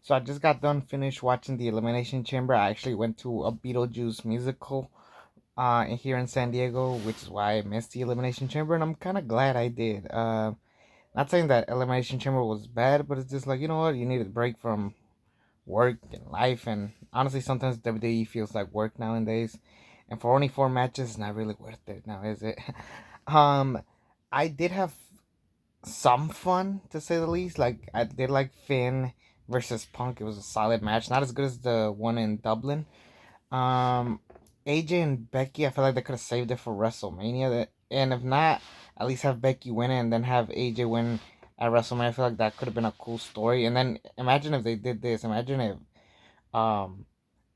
So I just got done finished watching the Elimination Chamber. I actually went to a Beetlejuice musical here in San Diego, which is why I missed the Elimination Chamber, and I'm kind of glad I did. Not saying that Elimination Chamber was bad, but it's just like, you know what, you need a break from work and life, and honestly, sometimes WWE feels like work nowadays, and for only 4 matches, it's not really worth it now, is it? um, I did have some fun to say the least. Like I did like Finn versus Punk. It was a solid match. Not as good as the one in Dublin. Um, AJ and Becky, I feel like they could have saved it for WrestleMania. And if not, at least have Becky win it and then have AJ win at WrestleMania. I feel like that could have been a cool story. And then imagine if they did this. Imagine if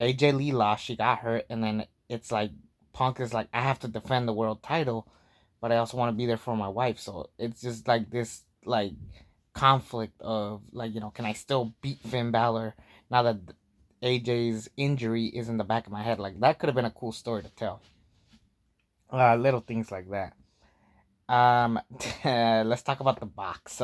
AJ Lee lost, she got hurt, and then it's like Punk is like, I have to defend the world title, but I also want to be there for my wife. So it's just like this like conflict of like, can I still beat Finn Balor now that AJ's injury is in the back of my head? Like that could have been a cool story to tell. Little things like that. Let's talk about the box.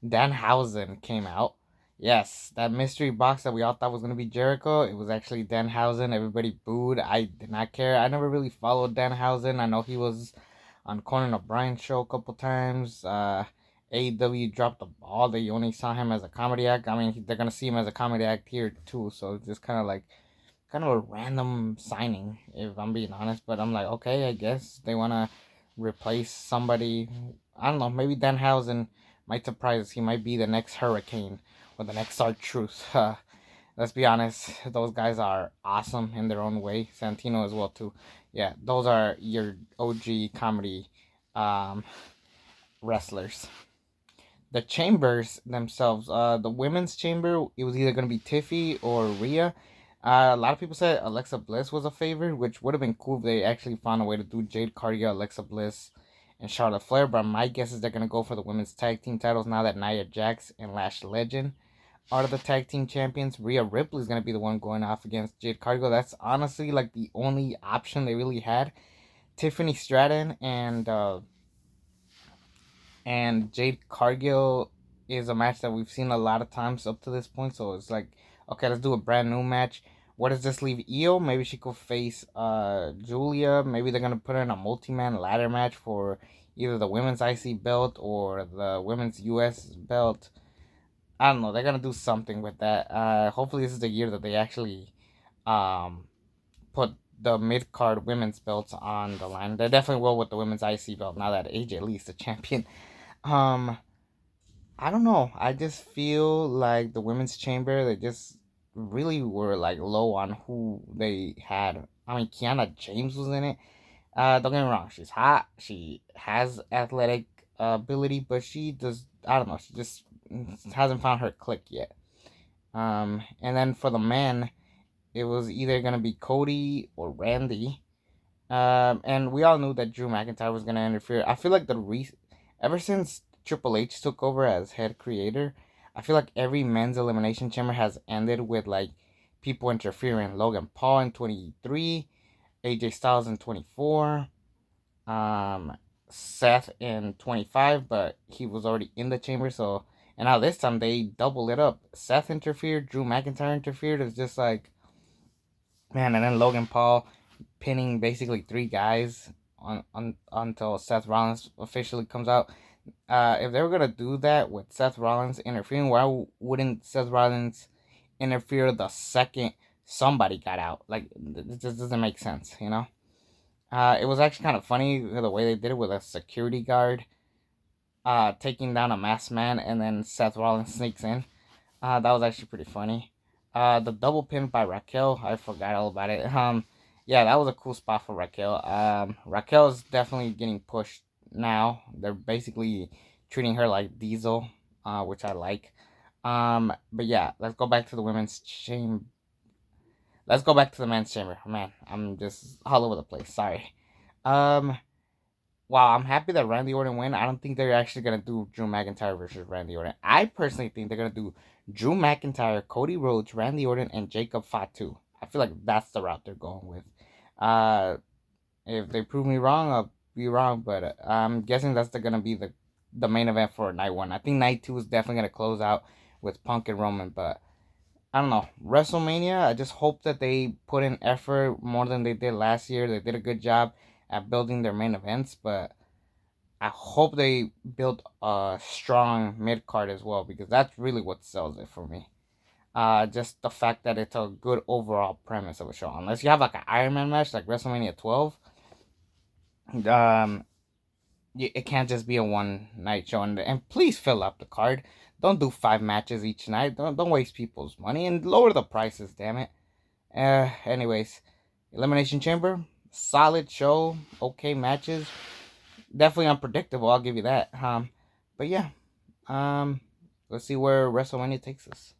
Danhausen came out. Yes, that mystery box that we all thought was gonna be Jericho, it was actually Danhausen. Everybody booed. I did not care. I never really followed Danhausen. I know he was on Conan O'Brien's show a couple times. AEW dropped the ball. They only saw him as a comedy act. I mean, they're gonna see him as a comedy act here too. So it's just kind of a random signing, if I'm being honest. But I'm like, okay, I guess they wanna replace somebody. I don't know. Maybe Danhausen might surprise us. He might be the next Hurricane or the next R-Truth. Let's be honest. Those guys are awesome in their own way. Santino as well too. Yeah, those are your OG comedy um, wrestlers. The chambers themselves, the women's chamber, it was either gonna be Tiffy or Rhea. A lot of people said Alexa Bliss was a favorite, which would have been cool if they actually found a way to do Jade Cargill, Alexa Bliss, and Charlotte Flair. But my guess is they're gonna go for the women's tag team titles now that Nia Jax and Lash Legend are the tag team champions. Rhea Ripley is gonna be the one going off against Jade Cargill. That's honestly like the only option they really had. Tiffany Stratton and Jade Cargill is a match that we've seen a lot of times up to this point. So it's like, okay, let's do a brand new match. What does this leave Io? Maybe she could face Julia. Maybe they're gonna put her in a multi-man ladder match for either the women's IC belt or the women's US belt. I don't know. They're gonna do something with that. Hopefully this is the year that they actually um put the mid card women's belts on the line. They definitely will with the women's IC belt now that AJ Lee's the champion. Um, I don't know. I just feel like the women's chamber, they just really were like low on who they had. I mean, Kiana James was in it. Don't get me wrong, she's hot. She has athletic ability, but she does. I don't know. She just hasn't found her click yet. And then for the men, it was either gonna be Cody or Randy. And we all knew that Drew McIntyre was gonna interfere. I feel like ever since Triple H took over as head creator, I feel like every men's elimination chamber has ended with like people interfering. Logan Paul in 23, AJ Styles in 24, um, Seth in 25, but he was already in the chamber. So and now this time they double it up. Seth interfered, Drew McIntyre interfered. It's just like, man, and then Logan Paul pinning basically three guys on until Seth Rollins officially comes out. If they were gonna do that with Seth Rollins interfering, why wouldn't Seth Rollins interfere the second somebody got out? Like it just doesn't make sense, you know. It was actually kind of funny the way they did it with a security guard taking down a masked man, and then Seth Rollins sneaks in. That was actually pretty funny. The double pin by Raquel, I forgot all about it. Yeah, that was a cool spot for Raquel. Raquel is definitely getting pushed now. They're basically treating her like Diesel, which I like. But yeah, let's go back to the women's chamber. Let's go back to the men's chamber. Man, I'm just all over the place. Sorry. Um, Wow, I'm happy that Randy Orton win. I don't think they're actually gonna do Drew McIntyre versus Randy Orton. I personally think they're gonna do Drew McIntyre, Cody Rhodes, Randy Orton, and Jacob Fatu. I feel like that's the route they're going with. Uh, if they prove me wrong, I'll be wrong, but I'm guessing that's gonna be the main event for night one. I think night two is definitely gonna close out with Punk and Roman, but I don't know, WrestleMania. I just hope that they put in effort more than they did last year. They did a good job at building their main events, but I hope they build a strong mid card as well, because that's really what sells it for me. Just the fact that it's a good overall premise of a show. Unless you have like an Iron Man match like WrestleMania 12, um, it can't just be a one night show. And please fill up the card. Don't do 5 matches each night. Don't waste people's money and lower the prices. Damn it. Anyways, Elimination Chamber, solid show, okay matches, definitely unpredictable. I'll give you that. But yeah, let's see where WrestleMania takes us.